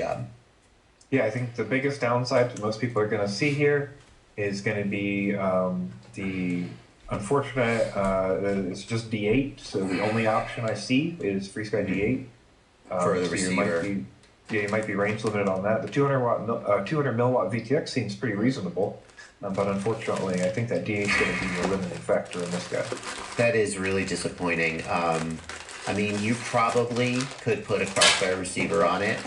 job. Yeah, I think the biggest downside that most people are going to see here is going to be the unfortunate, it's just D8, so the only option I see is FreeSky D8. For the so receiver. You might be range limited on that. The 200 milliwatt VTX seems pretty reasonable, but unfortunately, I think that D8 is going to be a limiting factor in this guy. That is really disappointing. I mean, you probably could put a crossfire receiver on it.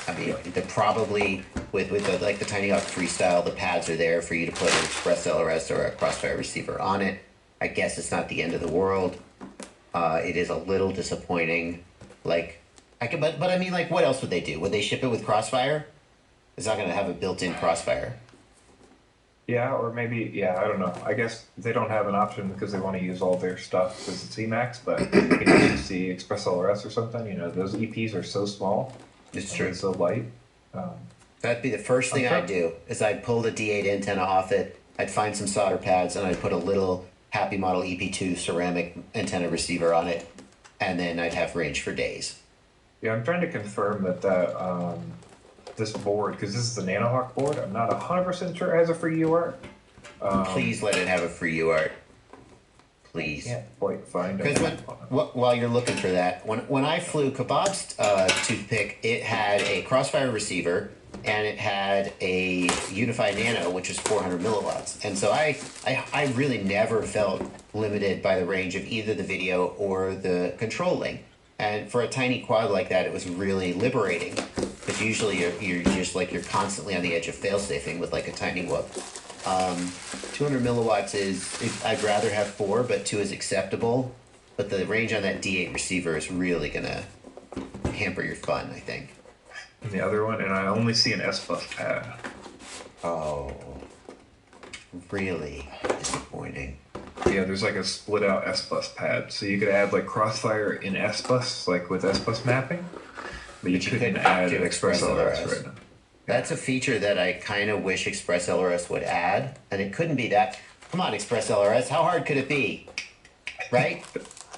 I mean, the probably with the Tiny Hawk Freestyle, the pads are there for you to put an Express LRS or a crossfire receiver on it. I guess it's not the end of the world. It is a little disappointing. Like, but I mean, like, what else would they do? Would they ship it with crossfire? It's not going to have a built-in crossfire. Yeah, or maybe, yeah, I don't know. I guess they don't have an option because they want to use all their stuff because it's Emacs, but you can just see Express LRS or something. You know, those EPs are so small. It's true. It's so light. That'd be the first thing I'd do, is I'd pull the D8 antenna off it, I'd find some solder pads, and I'd put a little Happy Model EP2 ceramic antenna receiver on it, and then I'd have range for days. Yeah, I'm trying to confirm that this board, because this is the NanoHawk board, I'm not 100% sure it has a free UART. Please let it have a free UART. Please. Can't quite find it. Because while you're looking for that, when I flew Kebab's toothpick, it had a crossfire receiver and it had a Unified Nano, which is 400 milliwatts. And so I really never felt limited by the range of either the video or the controlling. And for a tiny quad like that, it was really liberating. Because usually you're just like, you're constantly on the edge of fail-safing with like a tiny whoop. 200 milliwatts I'd rather have 4, but 2 is acceptable. But the range on that D8 receiver is really gonna hamper your fun, I think. And the other one, and I only see an S-Bus pad. Oh, really disappointing. Yeah, there's like a split out S-Bus pad, so you could add like Crossfire in S-Bus, like with S-Bus mapping, but you couldn't add Express LRS right now. That's a feature that I kind of wish Express LRS would add, and it couldn't be that. Come on, Express LRS, how hard could it be? Right?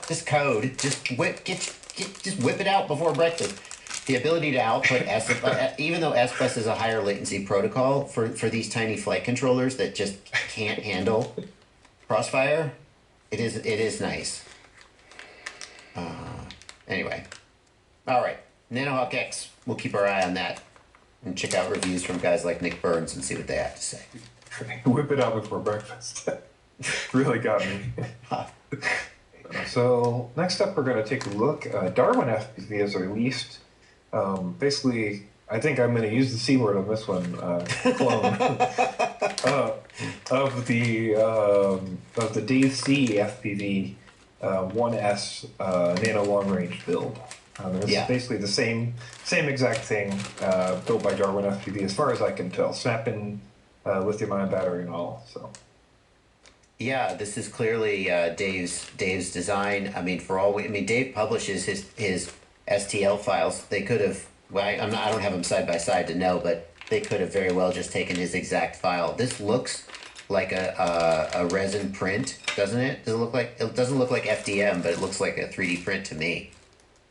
Just code, just whip it out before breakfast. The ability to output even though S-Bus is a higher latency protocol for these tiny flight controllers that just can't handle Crossfire, it is nice. Anyway, all right, NanoHawk X. We'll keep our eye on that and check out reviews from guys like Nick Burns and see what they have to say. Whip it out before breakfast. Really got me. So next up, we're going to take a look. Darwin FPV has released. Basically, I think I'm going to use the C word on this one. Clone of the Dave C FPV 1S Nano long range build. It's basically the same exact thing built by Darwin FPV, as far as I can tell. Snap-in lithium-ion battery and all. So. Yeah, this is clearly Dave's design. I mean, Dave publishes his STL files. They could have. Well, I don't have them side by side to know, but they could have very well just taken his exact file. This looks like a resin print, doesn't it? It doesn't look like FDM, but it looks like a 3D print to me.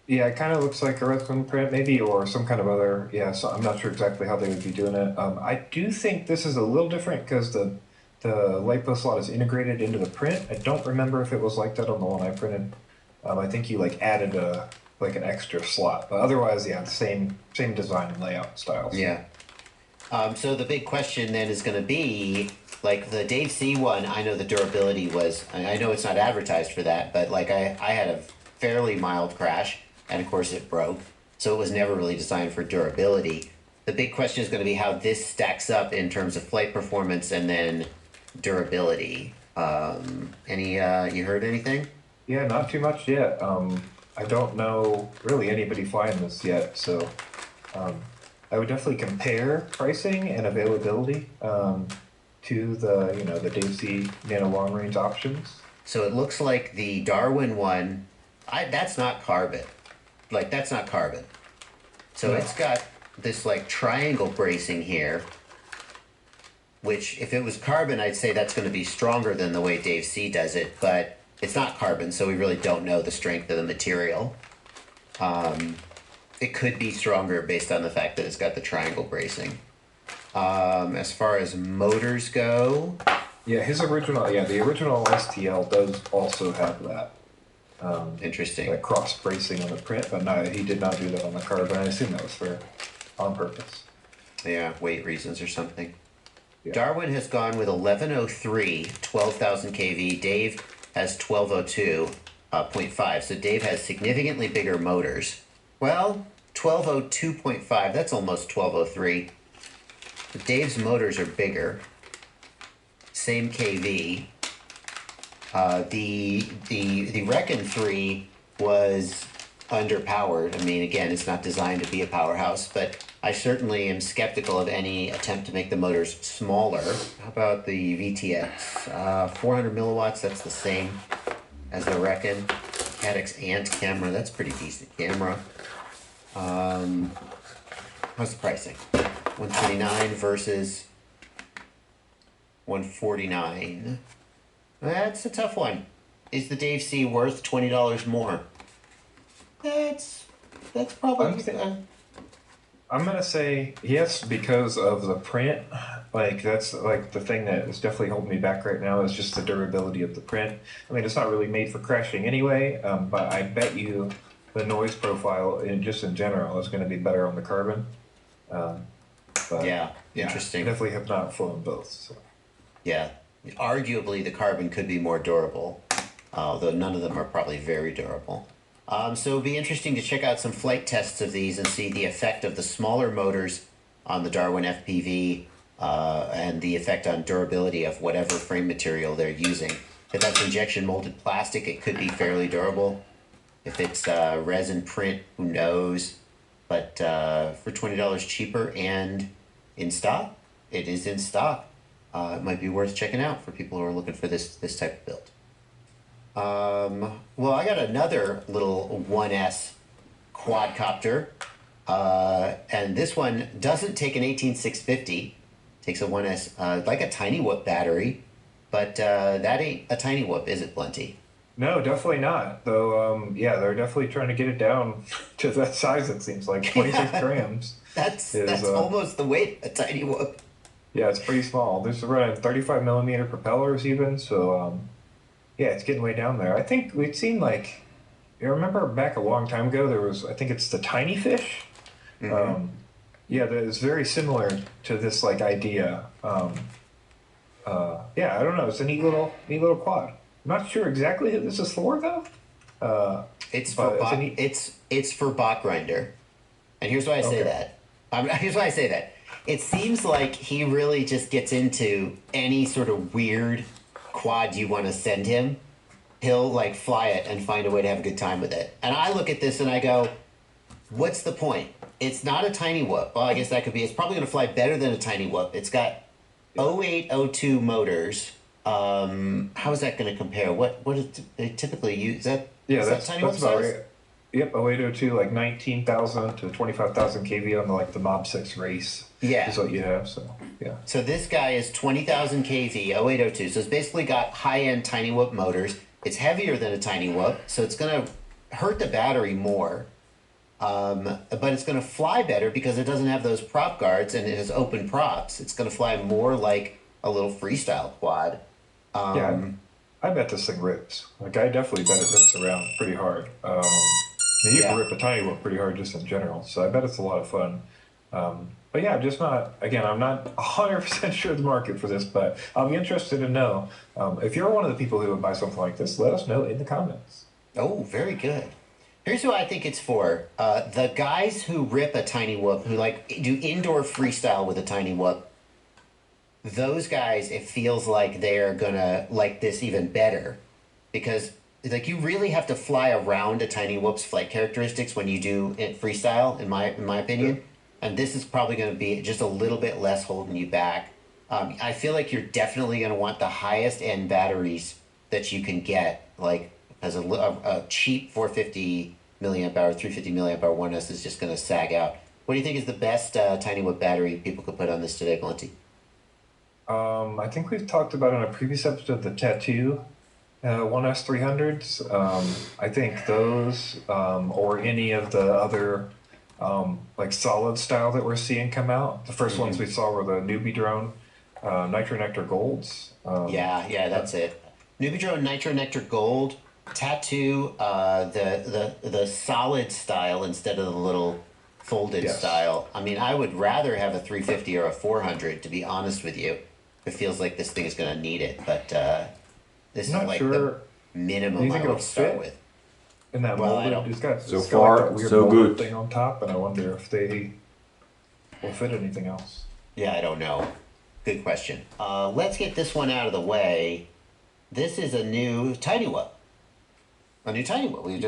Yeah, it kind of looks like a resin print, maybe, or some kind of other. Yeah, so I'm not sure exactly how they would be doing it. I do think this is a little different because the LiPo slot is integrated into the print. I don't remember if it was like that on the one I printed. I think you like added an extra slot, but otherwise, yeah, the same design and layout styles. Yeah. So the big question then is going to be, like the Dave C one, I know the durability was, I know it's not advertised for that, but like I had a fairly mild crash, and of course it broke, so it was never really designed for durability. The big question is going to be how this stacks up in terms of flight performance and then durability. You heard anything? Yeah, not too much yet. I don't know really anybody flying this yet, so I would definitely compare pricing and availability to the Dave C Nano long range options. So it looks like the Darwin one, that's not carbon. Like, that's not carbon. So It's got this like triangle bracing here, which if it was carbon, I'd say that's going to be stronger than the way Dave C does it, but it's not carbon, so we really don't know the strength of the material. It could be stronger based on the fact that it's got the triangle bracing. As far as motors go, Yeah, the original STL does also have that. Interesting. That cross bracing on the print, but no, he did not do that on the carbon. I assume that was on purpose. Yeah, weight reasons or something. Yeah. Darwin has gone with 1103, 12,000 kV. Dave has 1202, 0.5. So Dave has significantly bigger motors. Well, 1202.5, that's almost 1203. But Dave's motors are bigger. Same kV. The Reckon 3 was underpowered. I mean, again, it's not designed to be a powerhouse, but I certainly am skeptical of any attempt to make the motors smaller. How about the VTX? 400 milliwatts, that's the same as the Reckon. Caddx Ant camera, that's pretty decent camera. How's the pricing? 129 versus 149. That's a tough one. Is the Dave C worth $20 more? That's probably. I'm gonna say yes because of the print. Like that's like the thing that is definitely holding me back right now is just the durability of the print. I mean, it's not really made for crashing anyway, but I bet you the noise profile in general is going to be better on the carbon. But yeah, interesting. I definitely have not flown both. So. Yeah, arguably the carbon could be more durable, although none of them are probably very durable. So it'll be interesting to check out some flight tests of these and see the effect of the smaller motors on the Darwin FPV and the effect on durability of whatever frame material they're using. If that's injection molded plastic, it could be fairly durable. If it's resin print, who knows? But for $20 cheaper and in stock, it is in stock. It might be worth checking out for people who are looking for this type of build. Well, I got another little 1S quadcopter, and this one doesn't take an 18650. Takes a 1S, like a tiny whoop battery, but that ain't a tiny whoop, is it, Blunty? No, definitely not. Though, yeah, they're definitely trying to get it down to that size. It seems like 26 grams. That's almost the weight of a tiny whoop. Yeah, it's pretty small. There's around 35 millimeter propellers even, so yeah, it's getting way down there. I think we'd seen like, you remember back a long time ago, there was, I think it's the tiny fish. Mm-hmm. Yeah, that is very similar to this like idea. Yeah, I don't know. It's a neat little quad. I'm not sure exactly who this is for though. It's for bot grinder, and here's why I say that. Here's why I say that. It seems like he really just gets into any sort of weird quad you want to send him. He'll like fly it and find a way to have a good time with it. And I look at this and I go, what's the point? It's not a tiny whoop. Well, I guess that could be. It's probably going to fly better than a tiny whoop. It's got 0802 motors. How is that going to compare? What do they typically use? That's tiny whoop size? Right. Yep, 0802, like 19,000 to 25,000 kV on the Mob 6 race. Yeah. Is what you have, so, yeah. So this guy is 20,000 kV, 0802. So it's basically got high-end tiny whoop motors. It's heavier than a tiny whoop, so it's going to hurt the battery more. But it's going to fly better because it doesn't have those prop guards and it has open props. It's going to fly more like a little freestyle quad. Yeah, I bet this thing rips. Like, I definitely bet it rips around pretty hard. You can rip a tiny whoop pretty hard just in general, so I bet it's a lot of fun. But yeah, I'm not 100% sure of the market for this, but I'll be interested to know. If you're one of the people who would buy something like this, let us know in the comments. Oh, very good. Here's who I think it's for. The guys who rip a tiny whoop, who like do indoor freestyle with a tiny whoop, those guys, it feels like they're gonna like this even better because like you really have to fly around a tiny whoop's flight characteristics when you do it freestyle, in my opinion. And this is probably going to be just a little bit less holding you back. I feel like you're definitely going to want the highest end batteries that you can get, like as a cheap 450 milliamp hour, 350 milliamp hour 1S is just going to sag out. What do you think is the best tiny whoop battery people could put on this today, Blunty? I think we've talked about in a previous episode the Tattoo 1S 300s. I think those or any of the other like solid style that we're seeing come out. The first ones we saw were the Newbie drone, Nitro Nectar Golds. Yeah, that's it. Newbie Drone Nitro Nectar Gold, Tattoo, the solid style instead of the little folded Yes. style. I mean, I would rather have a 350 or a 400, to be honest with you. It feels like this thing is going to need it, but this is Not like sure. the minimum Do you I think would it'll start fit? with. In that Well, I molded, don't- it's got, So it's got like far, that weird so molded good. thing on top, and I wonder if they will fit anything else. Yeah, I don't know. Good question. Let's get this one out of the way. This is a new Tiny Whoop. A new Tiny Whoop.